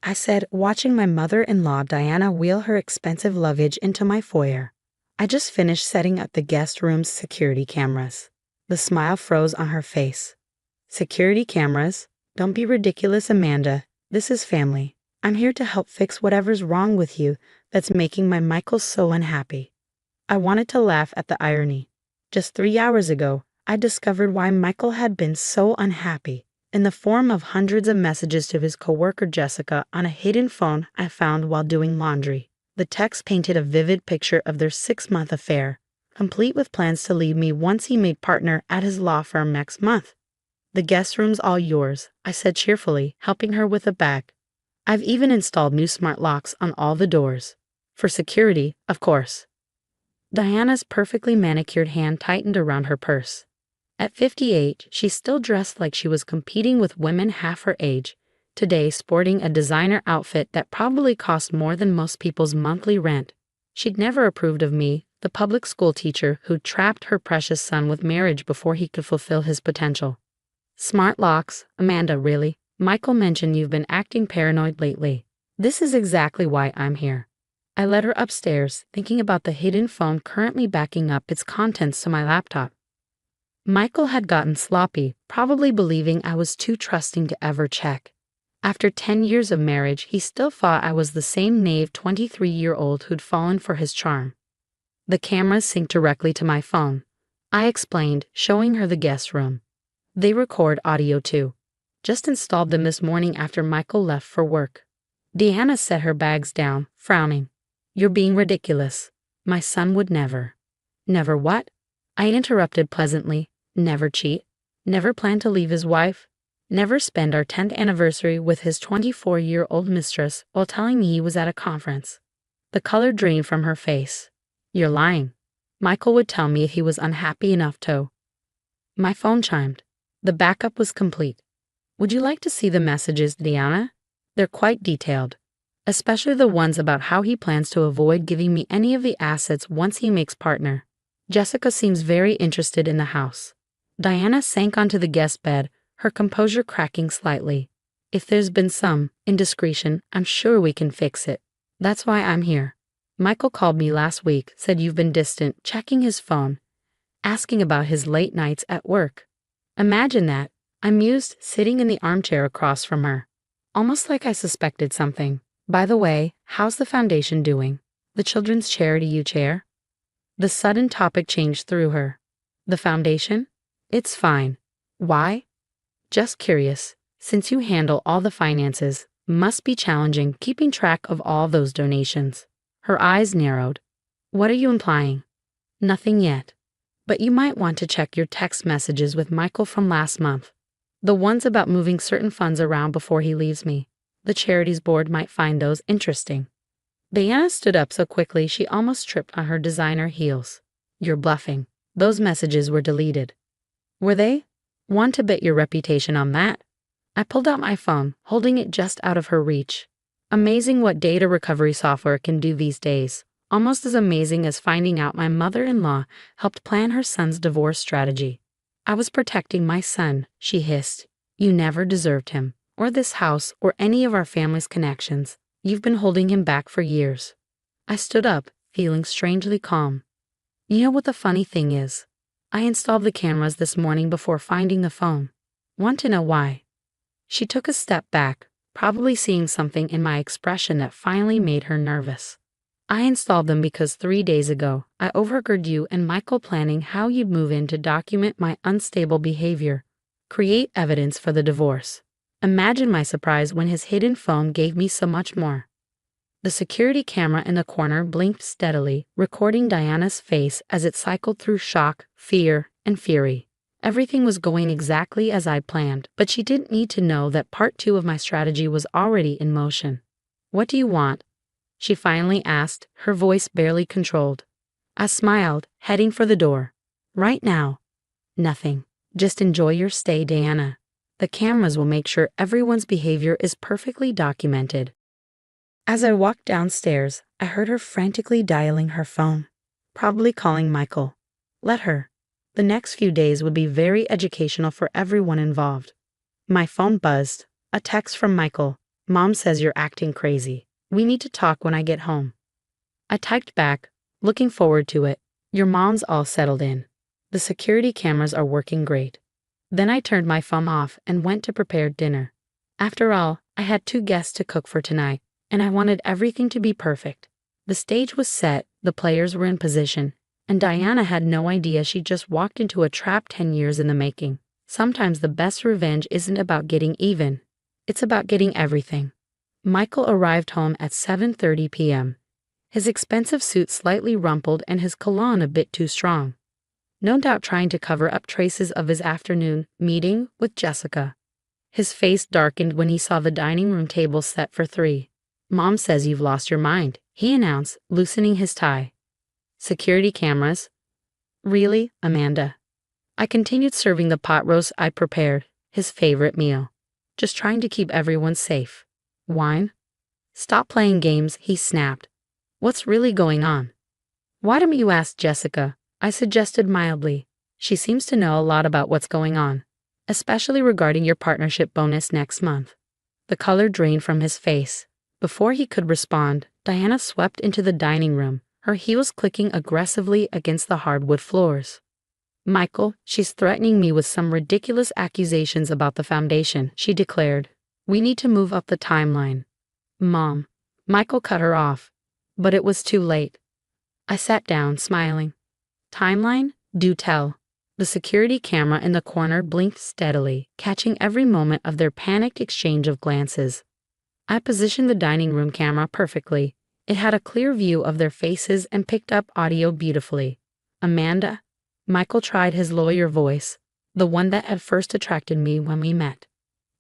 I said, watching my mother-in-law Diana wheel her expensive luggage into my foyer. I just finished setting up the guest room's security cameras. The smile froze on her face. Security cameras? Don't be ridiculous, Amanda. This is family. I'm here to help fix whatever's wrong with you that's making my Michael so unhappy. I wanted to laugh at the irony. Just 3 hours ago, I discovered why Michael had been so unhappy, in the form of hundreds of messages to his coworker Jessica on a hidden phone I found while doing laundry. The text painted a vivid picture of their 6-month affair, complete with plans to leave me once he made partner at his law firm next month. The guest room's all yours, I said cheerfully, helping her with a bag. I've even installed new smart locks on all the doors. For security, of course. Diana's perfectly manicured hand tightened around her purse. At 58, she still dressed like she was competing with women half her age, today sporting a designer outfit that probably cost more than most people's monthly rent. She'd never approved of me, the public school teacher who trapped her precious son with marriage before he could fulfill his potential. Smart locks, Amanda, really? Michael mentioned you've been acting paranoid lately. This is exactly why I'm here. I led her upstairs, thinking about the hidden phone currently backing up its contents to my laptop. Michael had gotten sloppy, probably believing I was too trusting to ever check. After 10 years of marriage, he still thought I was the same naive 23-year-old who'd fallen for his charm. The cameras sync directly to my phone, I explained, showing her the guest room. They record audio too. Just installed them this morning after Michael left for work. Diana set her bags down, frowning. You're being ridiculous. My son would never. Never what? I interrupted pleasantly. Never cheat. Never plan to leave his wife. Never spend our 10th anniversary with his 24-year-old mistress while telling me he was at a conference. The color drained from her face. You're lying. Michael would tell me if he was unhappy enough to. My phone chimed. The backup was complete. Would you like to see the messages, Diana? They're quite detailed, especially the ones about how he plans to avoid giving me any of the assets once he makes partner. Jessica seems very interested in the house. Diana sank onto the guest bed, her composure cracking slightly. If there's been some indiscretion, I'm sure we can fix it. That's why I'm here. Michael called me last week, said you've been distant, checking his phone, asking about his late nights at work. Imagine that. I mused, sitting in the armchair across from her. Almost like I suspected something. By the way, how's the foundation doing? The children's charity you chair? The sudden topic change threw her. The foundation? It's fine. Why? Just curious. Since you handle all the finances, must be challenging keeping track of all those donations. Her eyes narrowed. What are you implying? Nothing yet. But you might want to check your text messages with Michael from last month. The ones about moving certain funds around before he leaves me. The charities board might find those interesting. Diana stood up so quickly she almost tripped on her designer heels. You're bluffing. Those messages were deleted. Were they? Want to bet your reputation on that? I pulled out my phone, holding it just out of her reach. Amazing what data recovery software can do these days. Almost as amazing as finding out my mother-in-law helped plan her son's divorce strategy. I was protecting my son, she hissed. You never deserved him, or this house, or any of our family's connections. You've been holding him back for years. I stood up, feeling strangely calm. You know what the funny thing is? I installed the cameras this morning before finding the phone. Want to know why? She took a step back, probably seeing something in my expression that finally made her nervous. I installed them because 3 days ago, I overheard you and Michael planning how you'd move in to document my unstable behavior, create evidence for the divorce. Imagine my surprise when his hidden phone gave me so much more. The security camera in the corner blinked steadily, recording Diana's face as it cycled through shock, fear, and fury. Everything was going exactly as I planned, but she didn't need to know that part 2 of my strategy was already in motion. What do you want? She finally asked, her voice barely controlled. I smiled, heading for the door. Right now. Nothing. Just enjoy your stay, Diana. The cameras will make sure everyone's behavior is perfectly documented. As I walked downstairs, I heard her frantically dialing her phone, probably calling Michael. Let her. The next few days would be very educational for everyone involved. My phone buzzed. A text from Michael. Mom says you're acting crazy. We need to talk when I get home. I typed back, looking forward to it. Your mom's all settled in. The security cameras are working great. Then I turned my phone off and went to prepare dinner. After all, I had 2 guests to cook for tonight, and I wanted everything to be perfect. The stage was set, the players were in position, and Diana had no idea she just walked into a trap 10 years in the making. Sometimes the best revenge isn't about getting even. It's about getting everything. Michael arrived home at 7:30 p.m. His expensive suit slightly rumpled and his cologne a bit too strong. No doubt trying to cover up traces of his afternoon meeting with Jessica. His face darkened when he saw the dining room table set for 3. Mom says you've lost your mind, he announced, loosening his tie. Security cameras? Really, Amanda? I continued serving the pot roast I prepared, his favorite meal. Just trying to keep everyone safe. Wine? Stop playing games, he snapped. What's really going on? Why don't you ask Jessica? I suggested mildly. She seems to know a lot about what's going on, especially regarding your partnership bonus next month. The color drained from his face. Before he could respond, Diana swept into the dining room, her heels clicking aggressively against the hardwood floors. Michael, she's threatening me with some ridiculous accusations about the foundation, she declared. We need to move up the timeline. Mom. Michael cut her off. But it was too late. I sat down, smiling. Timeline? Do tell. The security camera in the corner blinked steadily, catching every moment of their panicked exchange of glances. I positioned the dining room camera perfectly. It had a clear view of their faces and picked up audio beautifully. Amanda? Michael tried his lawyer voice, the one that had first attracted me when we met.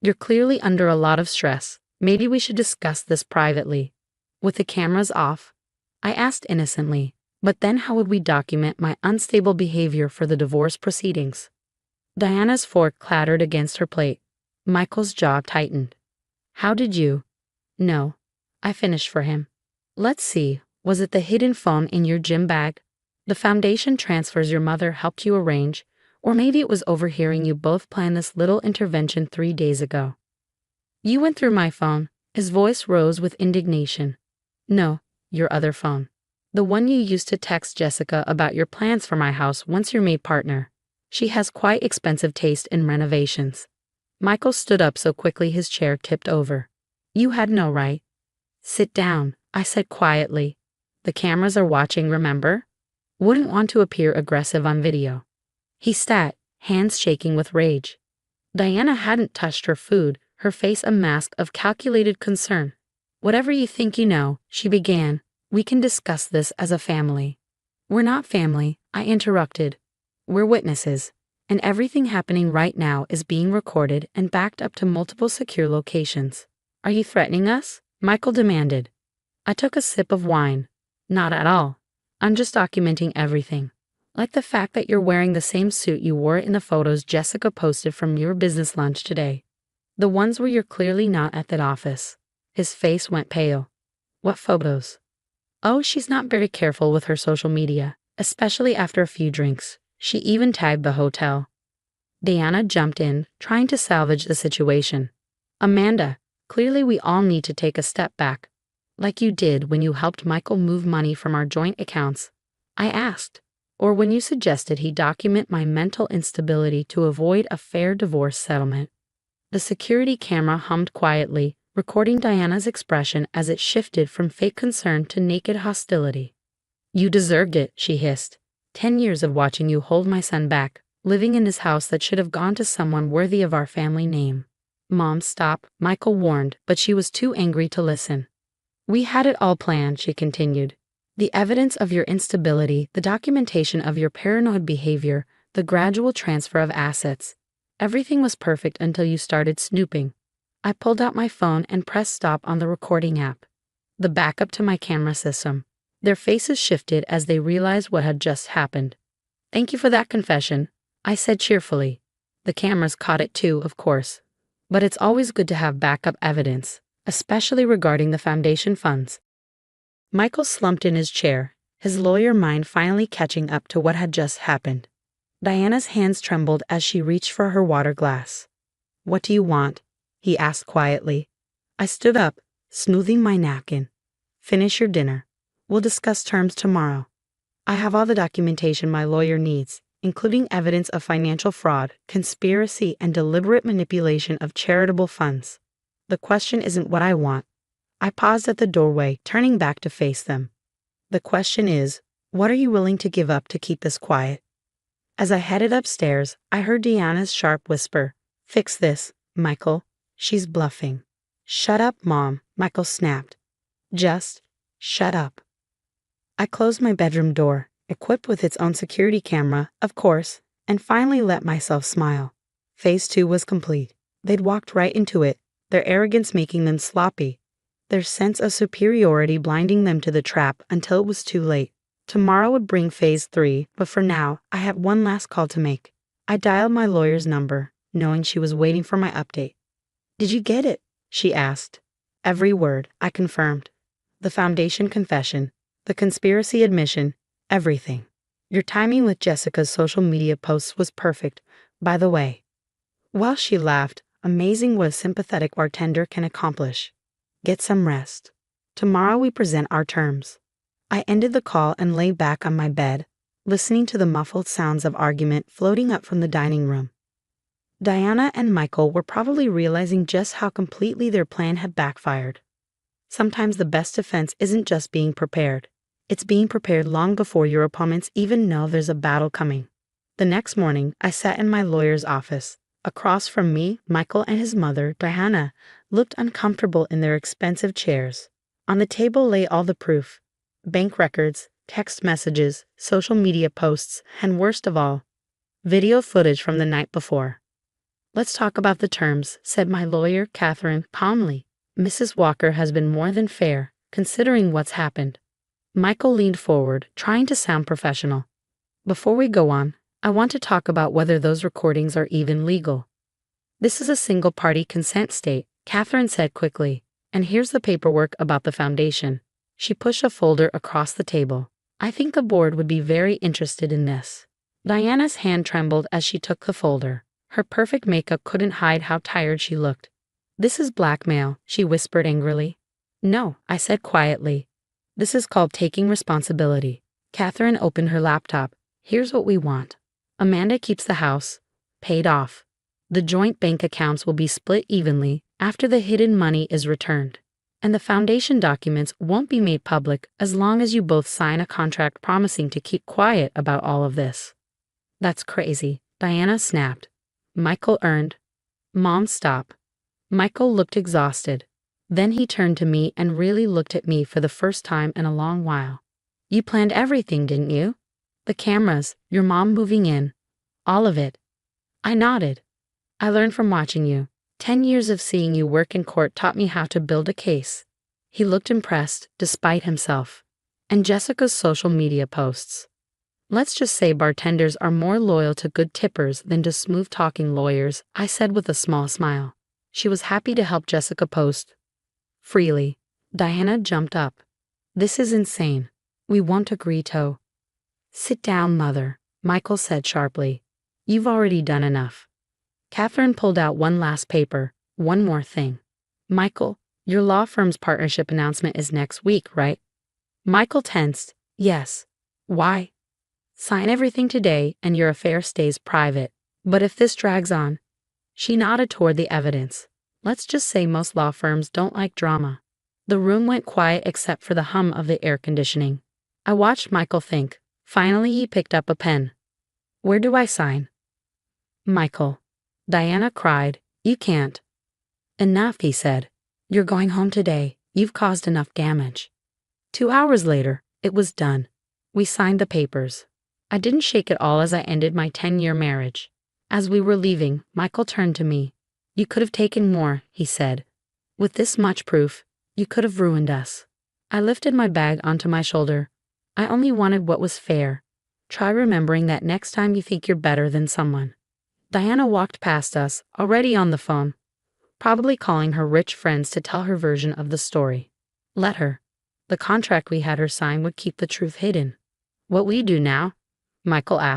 You're clearly under a lot of stress. Maybe we should discuss this privately. With the cameras off, I asked innocently, but then how would we document my unstable behavior for the divorce proceedings? Diana's fork clattered against her plate. Michael's jaw tightened. How did you? No. I finished for him. Let's see, was it the hidden phone in your gym bag? The foundation transfers your mother helped you arrange, or maybe it was overhearing you both plan this little intervention 3 days ago. You went through my phone. His voice rose with indignation. No, your other phone. The one you used to text Jessica about your plans for my house once you're made partner. She has quite expensive taste in renovations. Michael stood up so quickly his chair tipped over. You had no right. Sit down, I said quietly. The cameras are watching, remember? Wouldn't want to appear aggressive on video. He sat, hands shaking with rage. Diana hadn't touched her food, her face a mask of calculated concern. Whatever you think you know, she began, we can discuss this as a family. We're not family, I interrupted. We're witnesses, and everything happening right now is being recorded and backed up to multiple secure locations. Are you threatening us? Michael demanded. I took a sip of wine. Not at all. I'm just documenting everything. Like the fact that you're wearing the same suit you wore in the photos Jessica posted from your business lunch today. The ones where you're clearly not at that office. His face went pale. What photos? Oh, she's not very careful with her social media, especially after a few drinks. She even tagged the hotel. Diana jumped in, trying to salvage the situation. Amanda, clearly we all need to take a step back. Like you did when you helped Michael move money from our joint accounts. I asked. Or when you suggested he document my mental instability to avoid a fair divorce settlement. The security camera hummed quietly, recording Diana's expression as it shifted from fake concern to naked hostility. You deserved it, she hissed. 10 years of watching you hold my son back, living in this house that should have gone to someone worthy of our family name. Mom, stop, Michael warned, but she was too angry to listen. We had it all planned, she continued. The evidence of your instability, the documentation of your paranoid behavior, the gradual transfer of assets. Everything was perfect until you started snooping. I pulled out my phone and pressed stop on the recording app. The backup to my camera system. Their faces shifted as they realized what had just happened. Thank you for that confession, I said cheerfully. The cameras caught it too, of course. But it's always good to have backup evidence, especially regarding the foundation funds. Michael slumped in his chair, his lawyer mind finally catching up to what had just happened. Diana's hands trembled as she reached for her water glass. What do you want? He asked quietly. I stood up, smoothing my napkin. Finish your dinner. We'll discuss terms tomorrow. I have all the documentation my lawyer needs, including evidence of financial fraud, conspiracy, and deliberate manipulation of charitable funds. The question isn't what I want. I paused at the doorway, turning back to face them. The question is, what are you willing to give up to keep this quiet? As I headed upstairs, I heard Deanna's sharp whisper, "Fix this, Michael. She's bluffing." "Shut up, Mom," Michael snapped. "Just shut up." I closed my bedroom door, equipped with its own security camera, of course, and finally let myself smile. Phase 2 was complete. They'd walked right into it, their arrogance making them sloppy, their sense of superiority blinding them to the trap until it was too late. Tomorrow would bring Phase 3, but for now, I had one last call to make. I dialed my lawyer's number, knowing she was waiting for my update. "Did you get it?" she asked. "Every word," I confirmed. "The foundation confession, the conspiracy admission, everything. Your timing with Jessica's social media posts was perfect, by the way." Well, she laughed, amazing what a sympathetic bartender can accomplish. "Get some rest. Tomorrow we present our terms." I ended the call and lay back on my bed, listening to the muffled sounds of argument floating up from the dining room. Diana and Michael were probably realizing just how completely their plan had backfired. Sometimes the best defense isn't just being prepared. It's being prepared long before your opponents even know there's a battle coming. The next morning, I sat in my lawyer's office. Across from me, Michael and his mother, Diana, looked uncomfortable in their expensive chairs. On the table lay all the proof: bank records, text messages, social media posts, and worst of all, video footage from the night before. "Let's talk about the terms," said my lawyer, Catherine, calmly. "Mrs. Walker has been more than fair, considering what's happened." Michael leaned forward, trying to sound professional. "Before we go on, I want to talk about whether those recordings are even legal." "This is a single-party consent state," Catherine said quickly, "and here's the paperwork about the foundation." She pushed a folder across the table. "I think the board would be very interested in this." Diana's hand trembled as she took the folder. Her perfect makeup couldn't hide how tired she looked. "This is blackmail," she whispered angrily. "No," I said quietly. "This is called taking responsibility." Catherine opened her laptop. "Here's what we want. Amanda keeps the house, paid off. The joint bank accounts will be split evenly after the hidden money is returned. And the foundation documents won't be made public as long as you both sign a contract promising to keep quiet about all of this." "That's crazy," Diana snapped. Michael earned. "Mom, stop." Michael looked exhausted. Then he turned to me and really looked at me for the first time in a long while. "You planned everything, didn't you? The cameras, your mom moving in, all of it." I nodded. "I learned from watching you. 10 years of seeing you work in court taught me how to build a case." He looked impressed, despite himself. "And Jessica's social media posts. Let's just say bartenders are more loyal to good tippers than to smooth-talking lawyers," I said with a small smile. She was happy to help Jessica post freely. Diana jumped up. "This is insane. We won't agree to." "Sit down, Mother," Michael said sharply. "You've already done enough." Catherine pulled out one last paper. "One more thing. Michael, your law firm's partnership announcement is next week, right?" Michael tensed. "Yes." "Why?" "Sign everything today and your affair stays private. But if this drags on..." She nodded toward the evidence. "Let's just say most law firms don't like drama." The room went quiet except for the hum of the air conditioning. I watched Michael think. Finally, he picked up a pen. "Where do I sign?" "Michael." Diana cried. "You can't." "Enough," he said. "You're going home today. You've caused enough damage." 2 hours later, it was done. We signed the papers. I didn't shake at all as I ended my 10-year marriage. As we were leaving, Michael turned to me. "You could have taken more," he said. "With this much proof, you could have ruined us." I lifted my bag onto my shoulder. "I only wanted what was fair. Try remembering that next time you think you're better than someone." Diana walked past us, already on the phone, probably calling her rich friends to tell her version of the story. Let her. The contract we had her sign would keep the truth hidden. "What we do now?" Michael asked.